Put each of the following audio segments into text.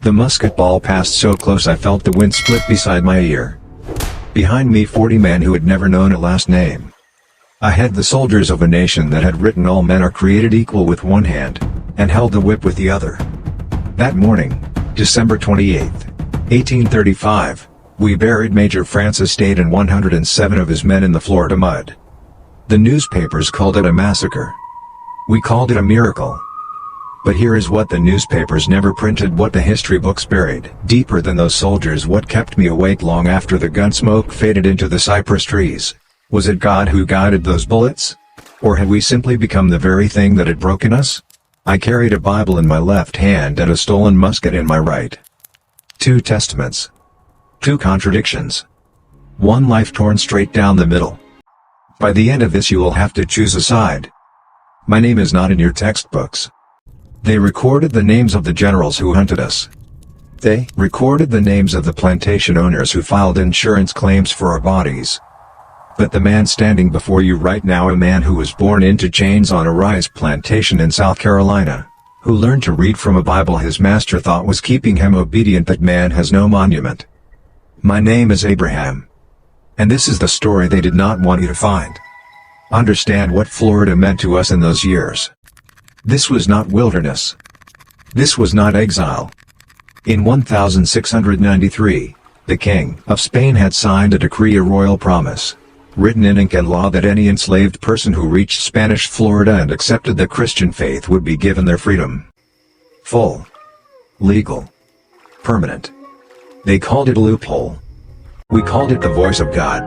The musket ball passed so close I felt the wind split beside my ear. Behind me 40 men who had never known a last name. Ahead the soldiers of a nation that had written all men are created equal with one hand, and held the whip with the other. That morning, December 28, 1835, we buried Major Francis Dade and 107 of his men in the Florida mud. The newspapers called it a massacre. We called it a miracle. But here is what the newspapers never printed, what the history books buried deeper than those soldiers, what kept me awake long after the gun smoke faded into the cypress trees. Was it God who guided those bullets? Or had we simply become the very thing that had broken us? I carried a Bible in my left hand and a stolen musket in my right. 2 testaments. 2 contradictions. 1 life torn straight down the middle. By the end of this you will have to choose a side. My name is not in your textbooks. They recorded the names of the generals who hunted us. They recorded the names of the plantation owners who filed insurance claims for our bodies. But the man standing before you right now, a man who was born into chains on a rice plantation in South Carolina, who learned to read from a Bible his master thought was keeping him obedient, that man has no monument. My name is Abraham. And this is the story they did not want you to find. Understand what Florida meant to us in those years. This was not wilderness. This was not exile. In 1693, the King of Spain had signed a decree, a royal promise, written in ink and law, that any enslaved person who reached Spanish Florida and accepted the Christian faith would be given their freedom. Full. Legal. Permanent. They called it a loophole. We called it the voice of God.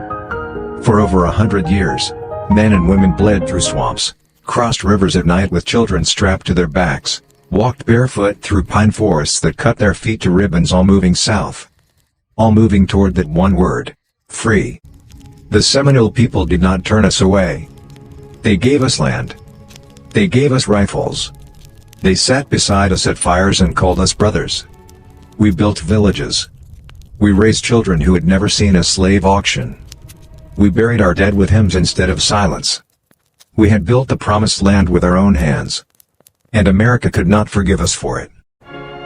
For over 100 years, men and women bled through swamps, crossed rivers at night with children strapped to their backs, walked barefoot through pine forests that cut their feet to ribbons, all moving south. All moving toward that one word: free. The Seminole people did not turn us away. They gave us land. They gave us rifles. They sat beside us at fires and called us brothers. We built villages. We raised children who had never seen a slave auction. We buried our dead with hymns instead of silence. We had built the promised land with our own hands. And America could not forgive us for it.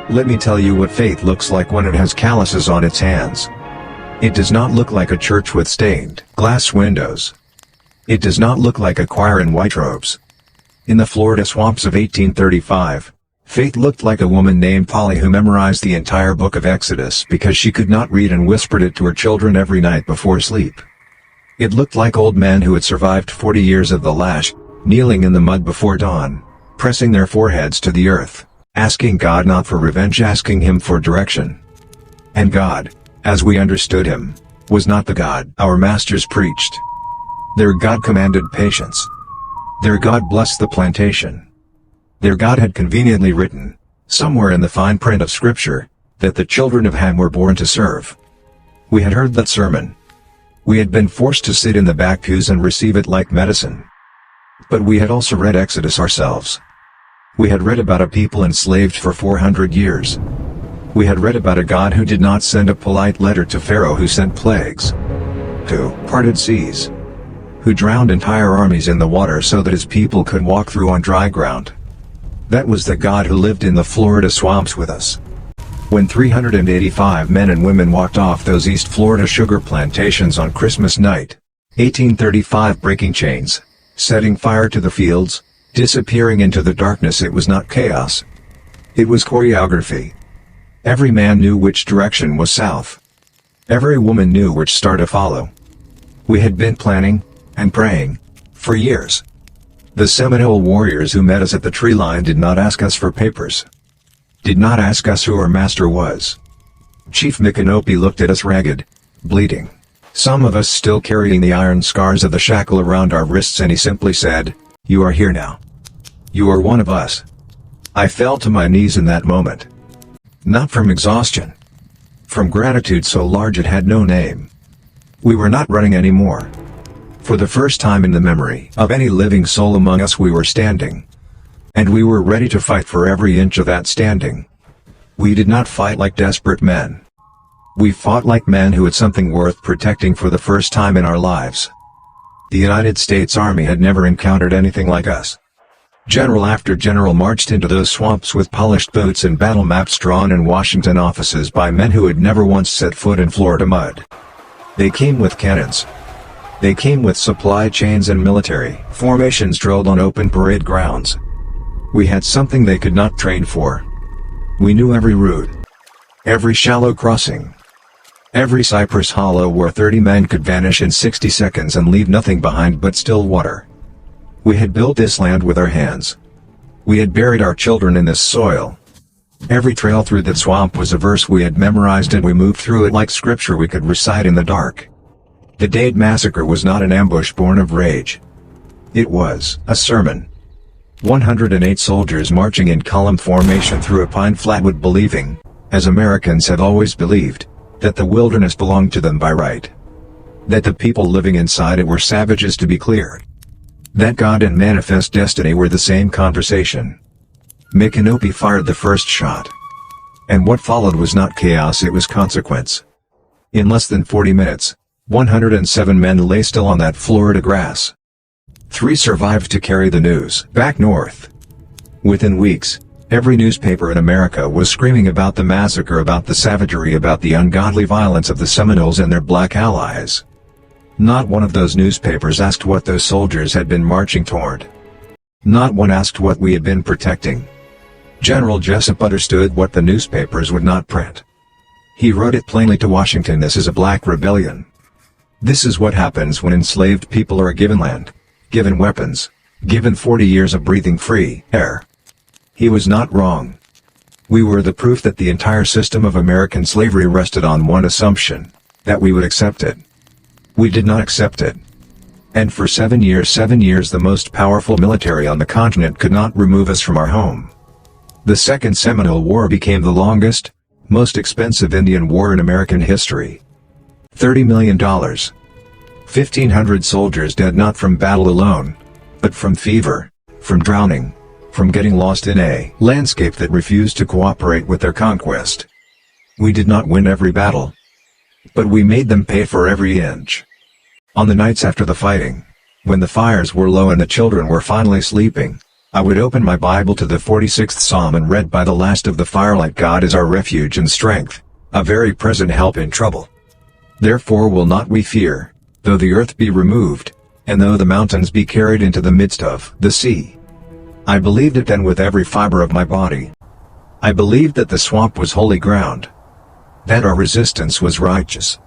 Let me tell you what faith looks like when it has calluses on its hands. It does not look like a church with stained glass windows. It does not look like a choir in white robes. In the Florida swamps of 1835, faith looked like a woman named Polly who memorized the entire book of Exodus because she could not read and whispered it to her children every night before sleep. It looked like old men who had survived 40 years of the lash, kneeling in the mud before dawn, pressing their foreheads to the earth, asking God not for revenge, asking Him for direction. And God, as we understood Him, was not the God our masters preached. Their God commanded patience. Their God blessed the plantation. Their God had conveniently written, somewhere in the fine print of Scripture, that the children of Ham were born to serve. We had heard that sermon. We had been forced to sit in the back pews and receive it like medicine. But we had also read Exodus ourselves. We had read about a people enslaved for 400 years. We had read about a God who did not send a polite letter to Pharaoh, who sent plagues, who parted seas, who drowned entire armies in the water so that His people could walk through on dry ground. That was the God who lived in the Florida swamps with us. When 385 men and women walked off those East Florida sugar plantations on Christmas night, 1835, breaking chains, setting fire to the fields, disappearing into the darkness, it was not chaos. It was choreography. Every man knew which direction was south. Every woman knew which star to follow. We had been planning and praying for years. The Seminole warriors who met us at the tree line did not ask us for papers. Did not ask us who our master was. Chief Micanopy looked at us ragged, bleeding, some of us still carrying the iron scars of the shackle around our wrists, and he simply said, "You are here now. You are one of us." I fell to my knees in that moment. Not from exhaustion. From gratitude so large it had no name. We were not running anymore. For the first time in the memory of any living soul among us, we were standing. And we were ready to fight for every inch of that standing. We did not fight like desperate men. We fought like men who had something worth protecting for the first time in our lives. The United States Army had never encountered anything like us. General after general marched into those swamps with polished boots and battle maps drawn in Washington offices by men who had never once set foot in Florida mud. They came with cannons. They came with supply chains and military formations drilled on open parade grounds. We had something they could not train for. We knew every route, every shallow crossing, every cypress hollow where 30 men could vanish in 60 seconds and leave nothing behind but still water. We had built this land with our hands. We had buried our children in this soil. Every trail through that swamp was a verse we had memorized, and we moved through it like scripture we could recite in the dark. The Dade Massacre was not an ambush born of rage. It was a sermon. 108 soldiers marching in column formation through a pine flatwood, believing, as Americans have always believed, that the wilderness belonged to them by right. That the people living inside it were savages to be cleared. That God and manifest destiny were the same conversation. Micanopy fired the first shot. And what followed was not chaos, it was consequence. In less than 40 minutes, 107 men lay still on that Florida grass. 3 survived to carry the news back north. Within weeks, every newspaper in America was screaming about the massacre, about the savagery, about the ungodly violence of the Seminoles and their black allies. Not one of those newspapers asked what those soldiers had been marching toward. Not one asked what we had been protecting. General Jessup understood what the newspapers would not print. He wrote it plainly to Washington: this is a black rebellion. This is what happens when enslaved people are given land, given weapons, given 40 years of breathing free air. He was not wrong. We were the proof that the entire system of American slavery rested on one assumption: that we would accept it. We did not accept it. And for 7 years, the most powerful military on the continent could not remove us from our home. The Second Seminole War became the longest, most expensive Indian war in American history. $30 million. 1,500 soldiers dead, not from battle alone, but from fever, from drowning, from getting lost in a landscape that refused to cooperate with their conquest. We did not win every battle, but we made them pay for every inch. On the nights after the fighting, when the fires were low and the children were finally sleeping, I would open my Bible to the 46th Psalm and read by the last of the firelight: God is our refuge and strength, a very present help in trouble. Therefore will not we fear, though the earth be removed, and though the mountains be carried into the midst of the sea. I believed it then with every fiber of my body. I believed that the swamp was holy ground. That our resistance was righteous.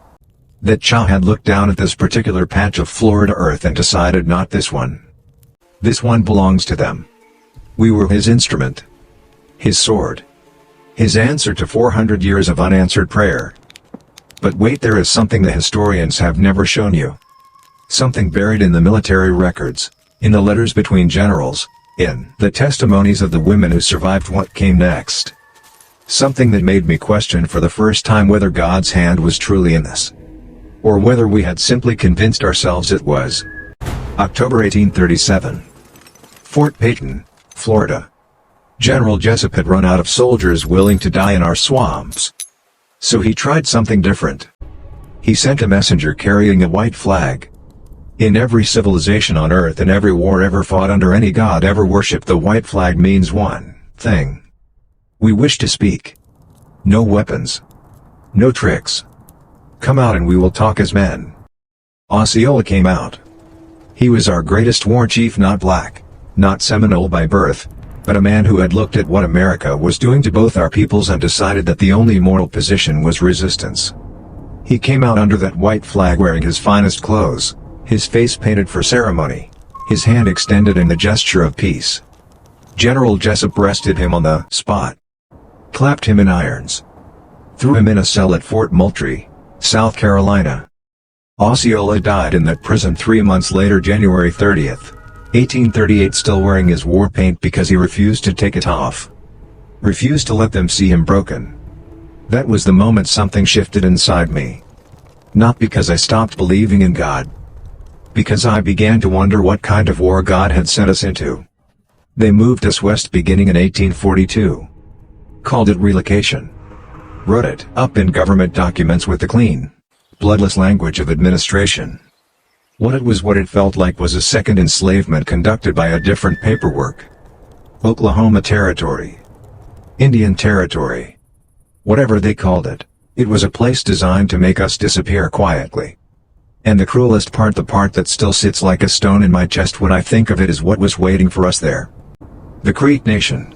That Cha had looked down at this particular patch of Florida earth and decided, not this one. This one belongs to them. We were his instrument. His sword. His answer to 400 years of unanswered prayer. But wait, there is something the historians have never shown you. Something buried in the military records, in the letters between generals, in the testimonies of the women who survived what came next. Something that made me question for the first time whether God's hand was truly in this, or whether we had simply convinced ourselves it was. October 1837. Fort Payton, Florida. General Jessup had run out of soldiers willing to die in our swamps. So he tried something different. He sent a messenger carrying a white flag. In every civilization on earth, in every war ever fought under any god ever worshipped, the white flag means one thing. We wish to speak. No weapons. No tricks. Come out and we will talk as men. Osceola came out. He was our greatest war chief, not black, not Seminole by birth, but a man who had looked at what America was doing to both our peoples and decided that the only moral position was resistance. He came out under that white flag wearing his finest clothes, his face painted for ceremony, his hand extended in the gesture of peace. General Jessup arrested him on the spot, clapped him in irons, threw him in a cell at Fort Moultrie, South Carolina. Osceola died in that prison 3 months later, January 30th. 1838, still wearing his war paint because he refused to take it off. Refused to let them see him broken. That was the moment something shifted inside me. Not because I stopped believing in God. Because I began to wonder what kind of war God had sent us into. They moved us west beginning in 1842. Called it relocation. Wrote it up in government documents with the clean, bloodless language of administration. What it felt like was a second enslavement conducted by a different paperwork. Oklahoma Territory, Indian Territory, whatever they called it, it was a place designed to make us disappear quietly. And the cruelest part, the part that still sits like a stone in my chest when I think of it, is what was waiting for us there. The Creek Nation.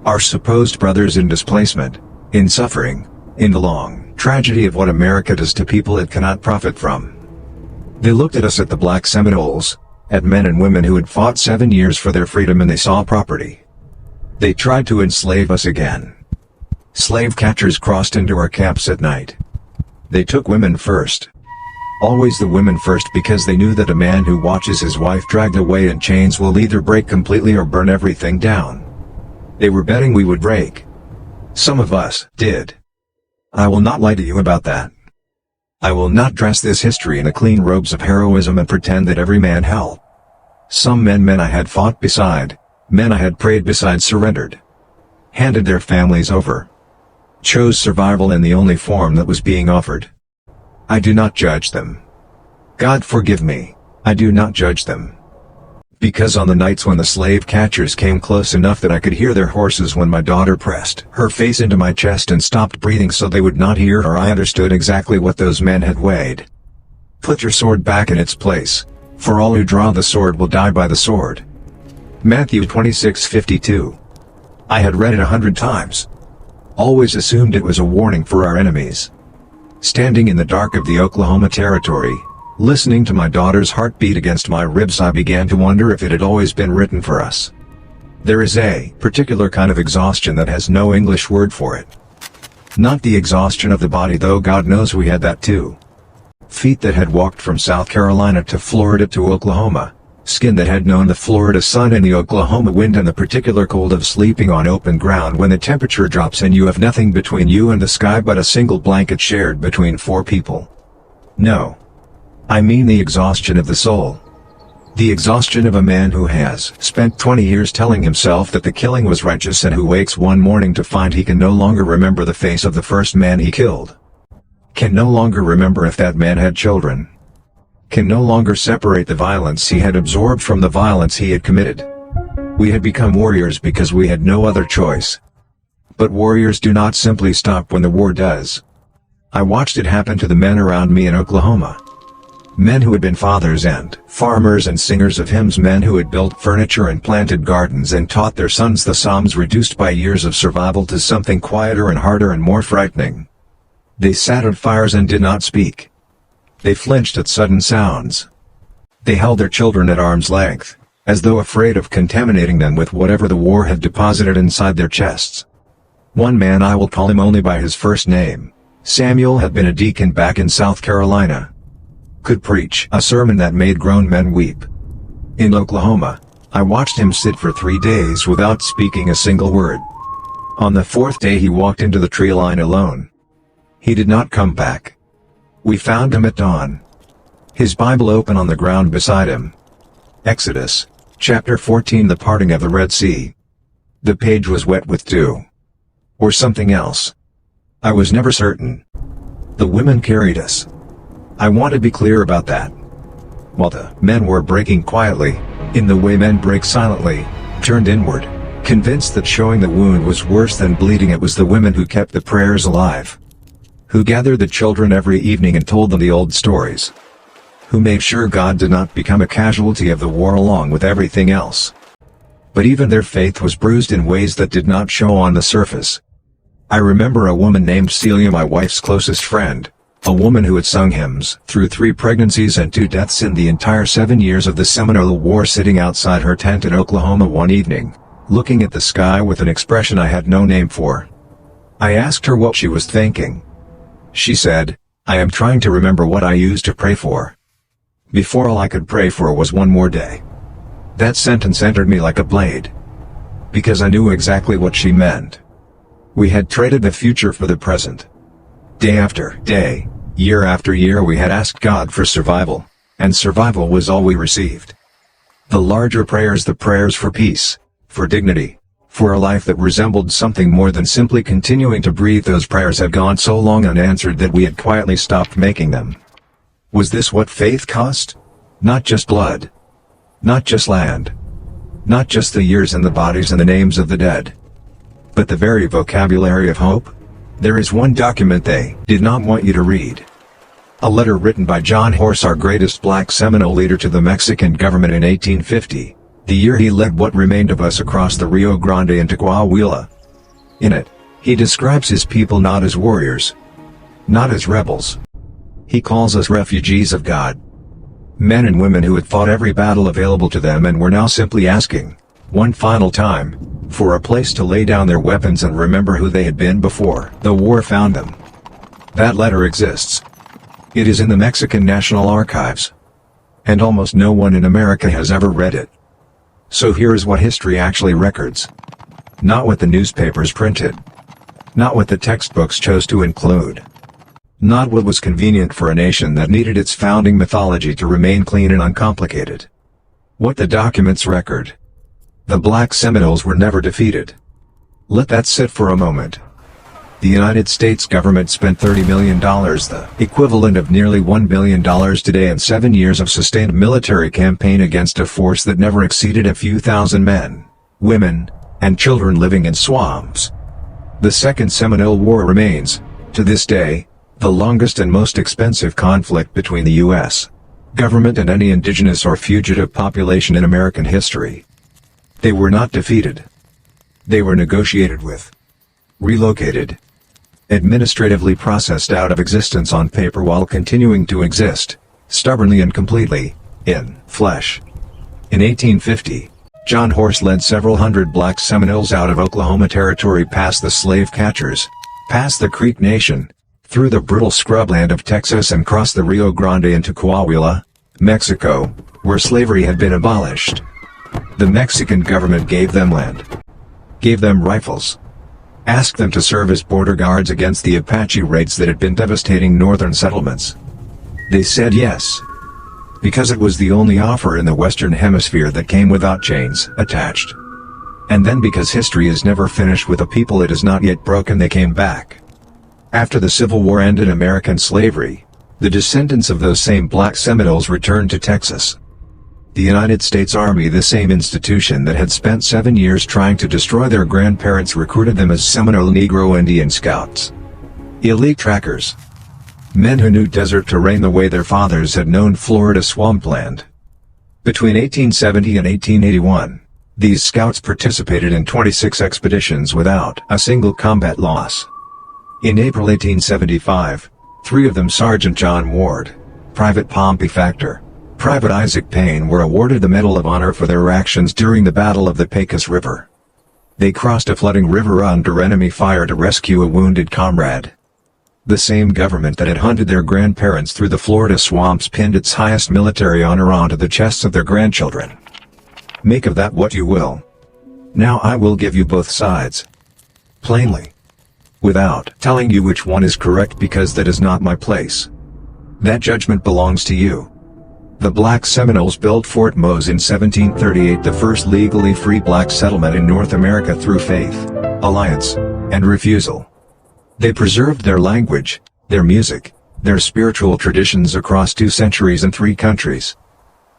Our supposed brothers in displacement, in suffering, in the long tragedy of what America does to people it cannot profit from. They looked at us, at the BlackSeminoles, at men and women who had fought 7 years for their freedom, and they saw property. They tried to enslave us again. Slave catchers crossed into our camps at night. They took women first. Always the women first, because they knew that a man who watches his wife dragged away in chains will either break completely or burn everything down. They were betting we would break. Some of us did. I will not lie to you about that. I will not dress this history in the clean robes of heroism and pretend that every man helped. Some men I had fought beside, men I had prayed beside, surrendered. Handed their families over. Chose survival in the only form that was being offered. I do not judge them. God forgive me, I do not judge them. Because on the nights when the slave catchers came close enough that I could hear their horses, when my daughter pressed her face into my chest and stopped breathing so they would not hear her, I understood exactly what those men had weighed. Put your sword back in its place, for all who draw the sword will die by the sword. Matthew 26:52. I had read it 100 times. Always assumed it was a warning for our enemies. Standing in the dark of the Oklahoma Territory, listening to my daughter's heartbeat against my ribs, I began to wonder if it had always been written for us. There is a particular kind of exhaustion that has no English word for it. Not the exhaustion of the body, though God knows we had that too. Feet that had walked from South Carolina to Florida to Oklahoma. Skin that had known the Florida sun and the Oklahoma wind and the particular cold of sleeping on open ground when the temperature drops and you have nothing between you and the sky but a single blanket shared between 4 people. No. I mean the exhaustion of the soul. The exhaustion of a man who has spent 20 years telling himself that the killing was righteous, and who wakes one morning to find he can no longer remember the face of the first man he killed. Can no longer remember if that man had children. Can no longer separate the violence he had absorbed from the violence he had committed. We had become warriors because we had no other choice. But warriors do not simply stop when the war does. I watched it happen to the men around me in Oklahoma. Men who had been fathers and farmers and singers of hymns, men who had built furniture and planted gardens and taught their sons the Psalms, reduced by years of survival to something quieter and harder and more frightening. They sat at fires and did not speak. They flinched at sudden sounds. They held their children at arm's length, as though afraid of contaminating them with whatever the war had deposited inside their chests. One man, I will call him only by his first name, Samuel, had been a deacon back in South Carolina. Could preach a sermon that made grown men weep. In Oklahoma, I watched him sit for 3 days without speaking a single word. On the 4th day he walked into the tree line alone. He did not come back. We found him at dawn. His Bible open on the ground beside him. Exodus, chapter 14, the parting of the Red Sea. The page was wet with dew. Or something else. I was never certain. The women carried us. I want to be clear about that. While the men were breaking quietly, in the way men break silently, turned inward, convinced that showing the wound was worse than bleeding, it was the women who kept the prayers alive. Who gathered the children every evening and told them the old stories. Who made sure God did not become a casualty of the war along with everything else. But even their faith was bruised in ways that did not show on the surface. I remember a woman named Celia, my wife's closest friend, a woman who had sung hymns through 3 pregnancies and 2 deaths in the entire 7 years of the Seminole War, sitting outside her tent in Oklahoma one evening, looking at the sky with an expression I had no name for. I asked her what she was thinking. She said, "I am trying to remember what I used to pray for. Before, all I could pray for was one more day." That sentence entered me like a blade. Because I knew exactly what she meant. We had traded the future for the present. Day after day, year after year, we had asked God for survival, and survival was all we received. The larger prayers, the prayers for peace, for dignity, for a life that resembled something more than simply continuing to breathe, those prayers had gone so long unanswered that we had quietly stopped making them. Was this what faith cost? Not just blood. Not just land. Not just the years and the bodies and the names of the dead, but the very vocabulary of hope. There is one document they did not want you to read. A letter written by John Horse, our greatest black Seminole leader, to the Mexican government in 1850, the year he led what remained of us across the Rio Grande into Coahuila. In it, he describes his people not as warriors, not as rebels. He calls us refugees of God. Men and women who had fought every battle available to them and were now simply asking, one final time, for a place to lay down their weapons and remember who they had been before the war found them. That letter exists. It is in the Mexican National Archives. And almost no one in America has ever read it. So here is what history actually records. Not what the newspapers printed. Not what the textbooks chose to include. Not what was convenient for a nation that needed its founding mythology to remain clean and uncomplicated. What the documents record. The Black Seminoles were never defeated. Let that sit for a moment. The United States government spent $30 million, the equivalent of nearly $1 billion today, in 7 years of sustained military campaign against a force that never exceeded a few thousand men, women, and children living in swamps. The Second Seminole War remains, to this day, the longest and most expensive conflict between the U.S. government and any indigenous or fugitive population in American history. They were not defeated. They were negotiated with, relocated, administratively processed out of existence on paper while continuing to exist, stubbornly and completely, in flesh. In 1850, John Horse led several hundred black Seminoles out of Oklahoma Territory past the slave catchers, past the Creek Nation, through the brutal scrubland of Texas and crossed the Rio Grande into Coahuila, Mexico, where slavery had been abolished. The Mexican government gave them land, gave them rifles, asked them to serve as border guards against the Apache raids that had been devastating northern settlements. They said yes, because it was the only offer in the Western Hemisphere that came without chains attached. And then, because history is never finished with a people it is not yet broken, they came back. After the Civil War ended American slavery, the descendants of those same black Seminoles returned to Texas. The United States Army, the same institution that had spent 7 years trying to destroy their grandparents, recruited them as Seminole Negro Indian Scouts. Elite trackers. Men who knew desert terrain the way their fathers had known Florida swampland. Between 1870 and 1881, these scouts participated in 26 expeditions without a single combat loss. In April 1875, 3 of them, Sergeant John Ward, Private Pompey Factor, Private Isaac Payne, were awarded the Medal of Honor for their actions during the Battle of the Pecos River. They crossed a flooding river under enemy fire to rescue a wounded comrade. The same government that had hunted their grandparents through the Florida swamps pinned its highest military honor onto the chests of their grandchildren. Make of that what you will. Now I will give you both sides. Plainly. Without telling you which one is correct, because that is not my place. That judgment belongs to you. The Black Seminoles built Fort Mose in 1738, the first legally free black settlement in North America through faith, alliance, and refusal. They preserved their language, their music, their spiritual traditions across 2 centuries and 3 countries.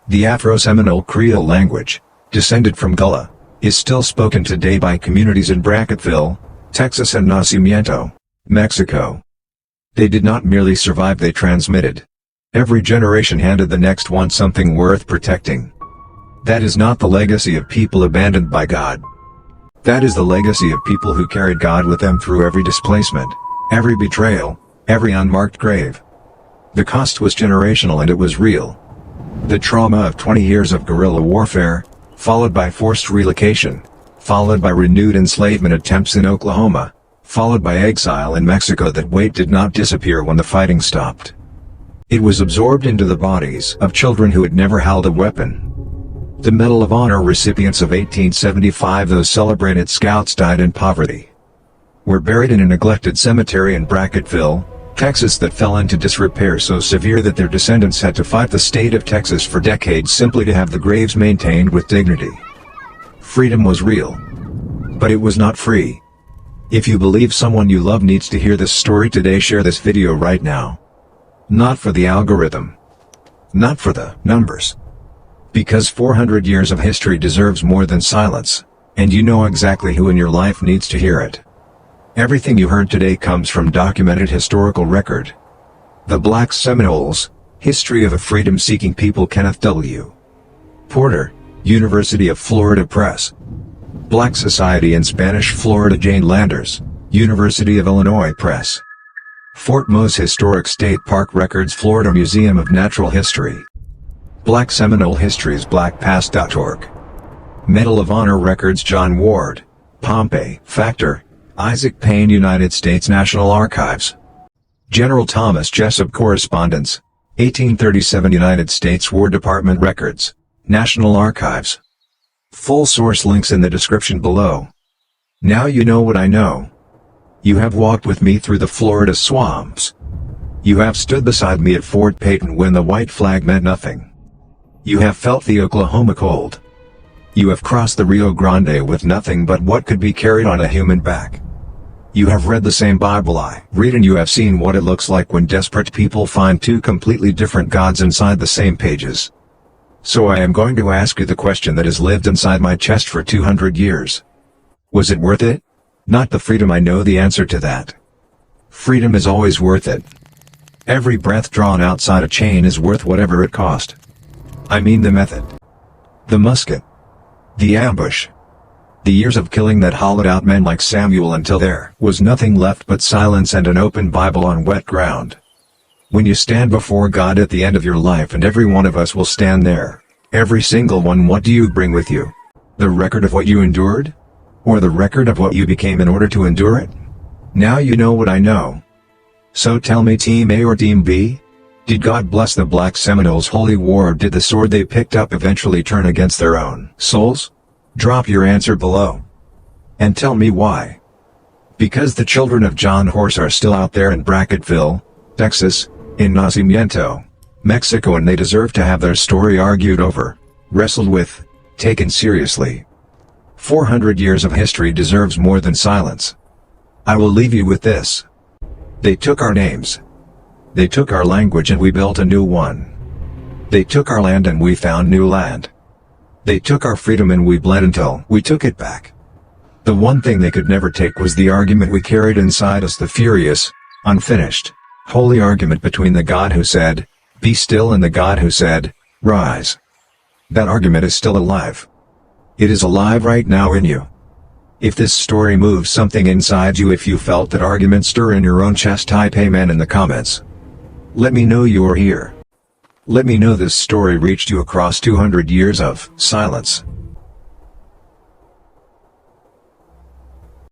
The Afro-Seminole Creole language, descended from Gullah, is still spoken today by communities in Brackettville, Texas, and Nacimiento, Mexico. They did not merely survive, they transmitted. Every generation handed the next one something worth protecting. That is not the legacy of people abandoned by God. That is the legacy of people who carried God with them through every displacement, every betrayal, every unmarked grave. The cost was generational and it was real. The trauma of 20 years of guerrilla warfare, followed by forced relocation, followed by renewed enslavement attempts in Oklahoma, followed by exile in Mexico. That weight did not disappear when the fighting stopped. It was absorbed into the bodies of children who had never held a weapon. The Medal of Honor recipients of 1875, those celebrated scouts, died in poverty. Were buried in a neglected cemetery in Brackettville, Texas, that fell into disrepair so severe that their descendants had to fight the state of Texas for decades simply to have the graves maintained with dignity. Freedom was real. But it was not free. If you believe someone you love needs to hear this story today, share this video right now. Not for the algorithm. Not for the numbers. Because 400 years of history deserves more than silence, and you know exactly who in your life needs to hear it. Everything you heard today comes from documented historical record. The BlackSeminoles, History of a Freedom-Seeking People. Kenneth W. Porter, University of Florida Press. Black Society in Spanish Florida. Jane Landers, University of Illinois Press. Fort Mose Historic State Park Records. Florida Museum of Natural History. Black Seminole Histories. blackpast.org. Medal of Honor Records. John Ward, Pompey. Factor, Isaac Payne. United States National Archives. General Thomas Jessup Correspondence, 1837. United States War Department Records, National Archives. Full source links in the description below. Now you know what I know. You have walked with me through the Florida swamps. You have stood beside me at Fort Payton when the white flag meant nothing. You have felt the Oklahoma cold. You have crossed the Rio Grande with nothing but what could be carried on a human back. You have read the same Bible I read, and you have seen what it looks like when desperate people find two completely different gods inside the same pages. So I am going to ask you the question that has lived inside my chest for 200 years. Was it worth it? Not the freedom. I know the answer to that. Freedom is always worth it. Every breath drawn outside a chain is worth whatever it cost. I mean the method. The musket. The ambush. The years of killing that hollowed out men like Samuel until there was nothing left but silence and an open Bible on wet ground. When you stand before God at the end of your life, and every one of us will stand there, every single one, what do you bring with you? The record of what you endured? Or the record of what you became in order to endure it? Now you know what I know. So tell me, Team A or Team B? Did God bless the BlackSeminoles' holy war, or did the sword they picked up eventually turn against their own souls? Drop your answer below. And tell me why. Because the children of John Horse are still out there in Bracketville, Texas, in Nacimiento, Mexico, and they deserve to have their story argued over, wrestled with, taken seriously. 400 years of history deserves more than silence. I will leave you with this. They took our names. They took our language and we built a new one. They took our land and we found new land. They took our freedom and we bled until we took it back. The one thing they could never take was the argument we carried inside us, the furious, unfinished, holy argument between the God who said, "Be still," and the God who said, "Rise." That argument is still alive. It is alive right now in you. If this story moves something inside you, if you felt that argument stir in your own chest, type amen in the comments. Let me know you are here. Let me know this story reached you across 200 years of silence.